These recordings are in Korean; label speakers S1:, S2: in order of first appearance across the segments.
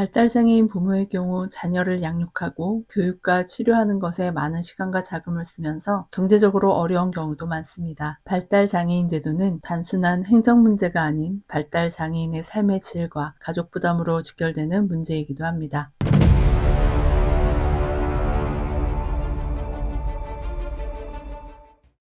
S1: 발달장애인 부모의 경우 자녀를 양육하고 교육과 치료하는 것에 많은 시간과 자금을 쓰면서 경제적으로 어려운 경우도 많습니다. 발달장애인 제도는 단순한 행정 문제가 아닌 발달장애인의 삶의 질과 가족 부담으로 직결되는 문제이기도 합니다.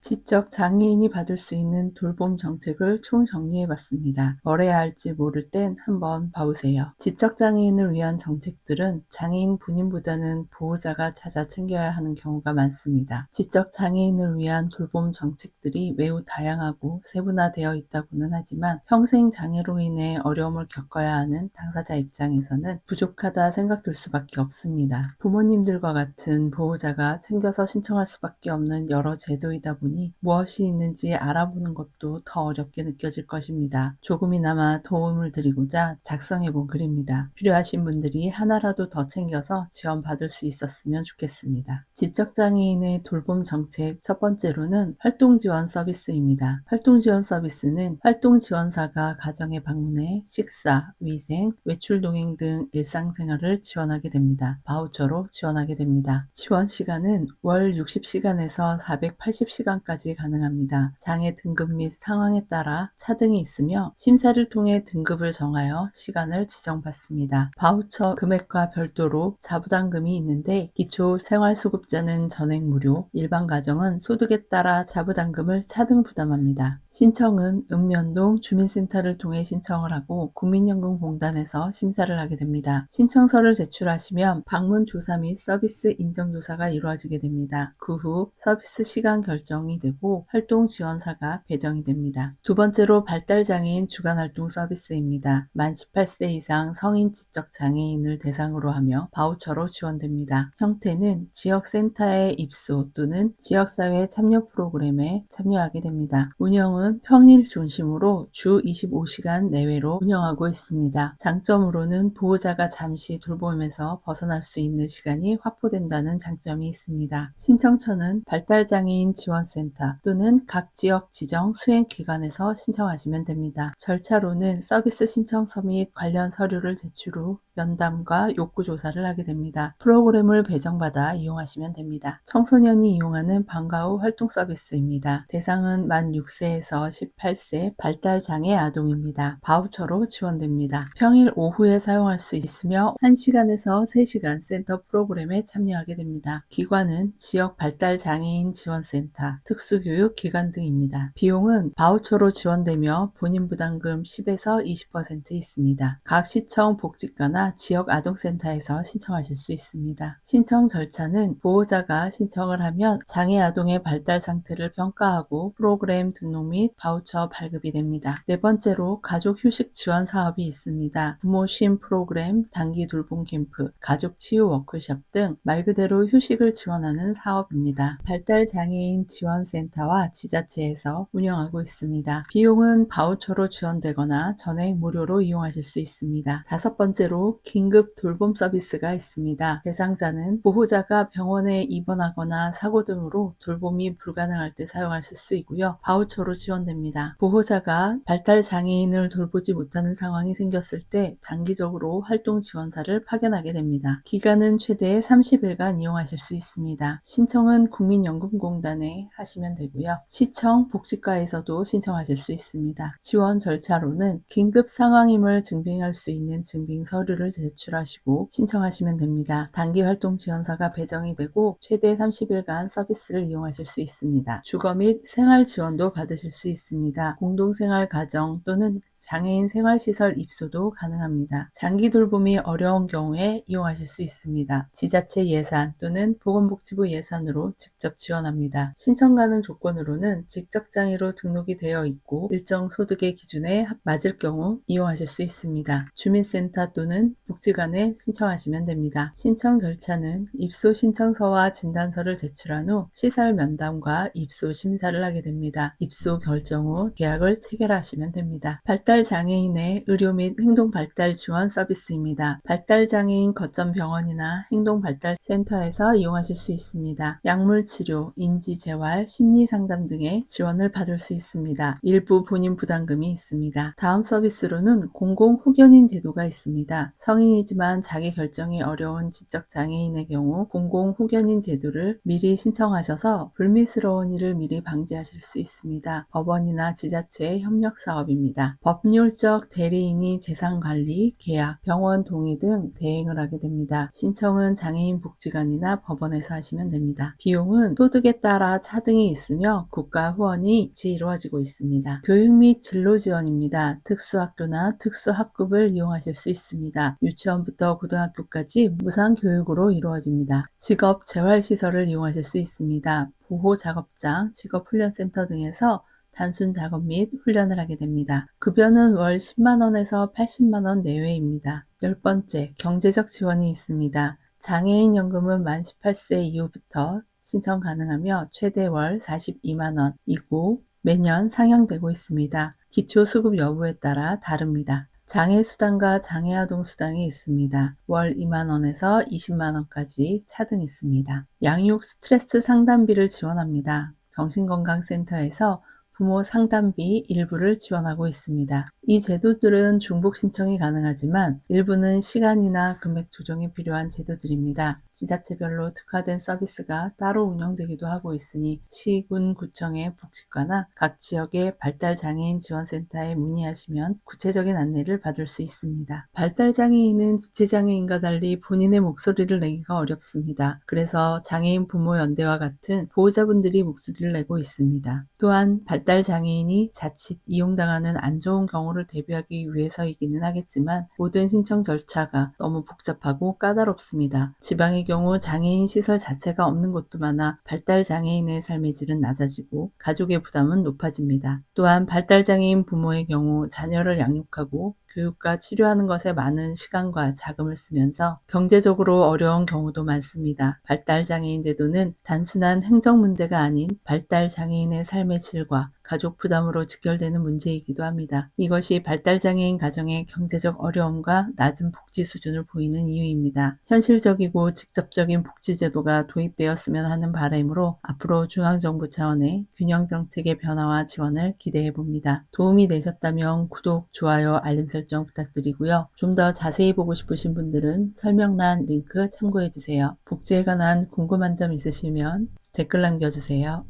S1: 지적 장애인이 받을 수 있는 돌봄 정책을 총정리해 봤습니다. 뭘 해야 할지 모를 땐 한번 봐보세요. 지적 장애인을 위한 정책들은 장애인 본인보다는 보호자가 찾아 챙겨야 하는 경우가 많습니다. 지적 장애인을 위한 돌봄 정책들이 매우 다양하고 세분화되어 있다고는 하지만 평생 장애로 인해 어려움을 겪어야 하는 당사자 입장에서는 부족하다 생각될 수밖에 없습니다. 부모님들과 같은 보호자가 챙겨서 신청할 수밖에 없는 여러 제도이다 보니 무엇이 있는지 알아보는 것도 더 어렵게 느껴질 것입니다. 조금이나마 도움을 드리고자 작성해 본 글입니다. 필요하신 분들이 하나라도 더 챙겨서 지원받을 수 있었으면 좋겠습니다. 지적장애인의 돌봄 정책 첫 번째로는 활동지원 서비스입니다. 활동지원 서비스는 활동지원사가 가정에 방문해 식사, 위생, 외출 동행 등 일상생활을 지원하게 됩니다. 바우처로 지원하게 됩니다. 지원 시간은 월 60시간에서 480시간 까지 가능합니다. 장애 등급 및 상황에 따라 차등이 있으며 심사를 통해 등급을 정하여 시간을 지정받습니다. 바우처 금액과 별도로 자부담금이 있는데 기초 생활수급자는 전액 무료, 일반 가정은 소득에 따라 자부담금을 차등 부담합니다. 신청은 읍면동 주민센터를 통해 신청을 하고 국민연금공단에서 심사를 하게 됩니다. 신청서를 제출하시면 방문 조사 및 서비스 인정 조사가 이루어지게 됩니다. 그 후 서비스 시간 결정이 되고 활동 지원사가 배정이 됩니다. 두 번째로 발달장애인 주간활동 서비스입니다. 만 18세 이상 성인 지적 장애인을 대상으로 하며 바우처로 지원됩니다. 형태는 지역센터에 입소 또는 지역사회 참여 프로그램에 참여하게 됩니다. 운영은 평일 중심으로 주 25시간 내외로 운영하고 있습니다. 장점으로는 보호자가 잠시 돌봄에서 벗어날 수 있는 시간이 확보된다는 장점이 있습니다. 신청처는 발달장애인 지원센터 또는 각 지역 지정 수행기관에서 신청하시면 됩니다. 절차로는 서비스 신청서 및 관련 서류를 제출 후 면담과 욕구조사를 하게 됩니다. 프로그램을 배정받아 이용하시면 됩니다. 청소년이 이용하는 방과 후 활동 서비스입니다. 대상은 만 6세에서 18세 발달장애 아동입니다. 바우처로 지원됩니다. 평일 오후에 사용할 수 있으며 1시간에서 3시간 센터 프로그램에 참여하게 됩니다. 기관은 지역 발달장애인 지원센터, 특수교육기관 등입니다. 비용은 바우처로 지원되며 본인 부담금 10에서 20% 있습니다. 각 시청 복지과나 지역 아동센터에서 신청하실 수 있습니다. 신청 절차는 보호자가 신청을 하면 장애 아동의 발달 상태를 평가하고 프로그램 등록 및 바우처 발급이 됩니다. 네 번째로 가족 휴식 지원 사업이 있습니다. 부모 쉼 프로그램, 단기 돌봄 캠프, 가족 치유 워크숍 등 말 그대로 휴식을 지원하는 사업입니다. 발달 장애인 지원센터와 지자체에서 운영하고 있습니다. 비용은 바우처로 지원되거나 전액 무료로 이용하실 수 있습니다. 다섯 번째로 긴급 돌봄 서비스가 있습니다. 대상자는 보호자가 병원에 입원하거나 사고 등으로 돌봄이 불가능할 때 사용하실 수 있고요. 바우처로 지원됩니다. 보호자가 발달 장애인을 돌보지 못하는 상황이 생겼을 때 단기적으로 활동 지원사를 파견하게 됩니다. 기간은 최대 30일간 이용하실 수 있습니다. 신청은 국민연금공단에 하시면 되고요. 시청, 복지과에서도 신청하실 수 있습니다. 지원 절차로는 긴급 상황임을 증빙할 수 있는 증빙 서류를 제출하시고 신청하시면 됩니다. 단기 활동 지원사가 배정이 되고 최대 30일간 서비스를 이용하실 수 있습니다. 주거 및 생활 지원도 받으실 수 있습니다. 공동생활 가정 또는 장애인 생활시설 입소도 가능합니다. 장기 돌봄이 어려운 경우에 이용하실 수 있습니다. 지자체 예산 또는 보건복지부 예산으로 직접 지원합니다. 신청 가능 조건으로는 지적장애로 등록이 되어 있고 일정 소득의 기준에 맞을 경우 이용하실 수 있습니다. 주민센터 또는 복지관에 신청하시면 됩니다. 신청 절차는 입소 신청서와 진단서를 제출한 후 시설 면담과 입소 심사를 하게 됩니다. 입소 결정 후 계약을 체결하시면 됩니다. 발달장애인의 의료 및 행동발달 지원 서비스입니다. 발달장애인 거점 병원이나 행동발달센터에서 이용하실 수 있습니다. 약물치료, 인지재활, 심리상담 등의 지원을 받을 수 있습니다. 일부 본인 부담금이 있습니다. 다음 서비스로는 공공후견인 제도가 있습니다. 성인이지만 자기 결정이 어려운 지적장애인의 경우 공공후견인 제도를 미리 신청하셔서 불미스러운 일을 미리 방지하실 수 있습니다. 법원이나 지자체의 협력 사업입니다. 법률적 대리인이 재산관리, 계약, 병원 동의 등 대행을 하게 됩니다. 신청은 장애인 복지관이나 법원에서 하시면 됩니다. 비용은 소득에 따라 차등이 있으며 국가 후원이 일치 이루어지고 있습니다. 교육 및 진로 지원입니다. 특수학교나 특수학급을 이용하실 수 있습니다. 유치원부터 고등학교까지 무상 교육으로 이루어집니다. 직업 재활시설을 이용하실 수 있습니다. 보호작업장, 직업훈련센터 등에서 단순 작업 및 훈련을 하게 됩니다. 급여는 월 10만원에서 80만원 내외입니다. 10번째, 경제적 지원이 있습니다. 장애인 연금은 만 18세 이후부터 신청 가능하며 최대 월 42만원이고 매년 상향되고 있습니다. 기초수급 여부에 따라 다릅니다. 장애수당과 장애아동수당이 있습니다. 월 2만원에서 20만원까지 차등 있습니다. 양육 스트레스 상담비를 지원합니다. 정신건강센터에서 부모 상담비 일부를 지원하고 있습니다. 이 제도들은 중복 신청이 가능하지만 일부는 시간이나 금액 조정이 필요한 제도들입니다. 지자체별로 특화된 서비스가 따로 운영되기도 하고 있으니 시군 구청의 복지과나 각 지역의 발달장애인 지원센터에 문의하시면 구체적인 안내를 받을 수 있습니다. 발달장애인은 지체장애인과 달리 본인의 목소리를 내기가 어렵습니다. 그래서 장애인 부모연대와 같은 보호자분들이 목소리를 내고 있습니다. 또한 발달장애인이 자칫 이용당하는 안 좋은 경우를 대비하기 위해서이기는 하겠지만 모든 신청 절차가 너무 복잡하고 까다롭습니다. 지방의 경우 장애인 시설 자체가 없는 곳도 많아 발달장애인의 삶의 질은 낮아지고 가족의 부담은 높아집니다. 또한 발달장애인 부모의 경우 자녀를 양육하고 교육과 치료하는 것에 많은 시간과 자금을 쓰면서 경제적으로 어려운 경우도 많습니다. 발달장애인 제도는 단순한 행정 문제가 아닌 발달장애인의 삶의 질과 가족 부담으로 직결되는 문제이기도 합니다. 이것이 발달장애인 가정의 경제적 어려움과 낮은 복지 수준을 보이는 이유입니다. 현실적이고 직접적인 복지제도가 도입되었으면 하는 바람으로 앞으로 중앙정부 차원의 균형정책의 변화와 지원을 기대해봅니다. 도움이 되셨다면 구독, 좋아요, 알림 설정 부탁드리고요. 좀 더 자세히 보고 싶으신 분들은 설명란 링크 참고해주세요. 복지에 관한 궁금한 점 있으시면 댓글 남겨주세요.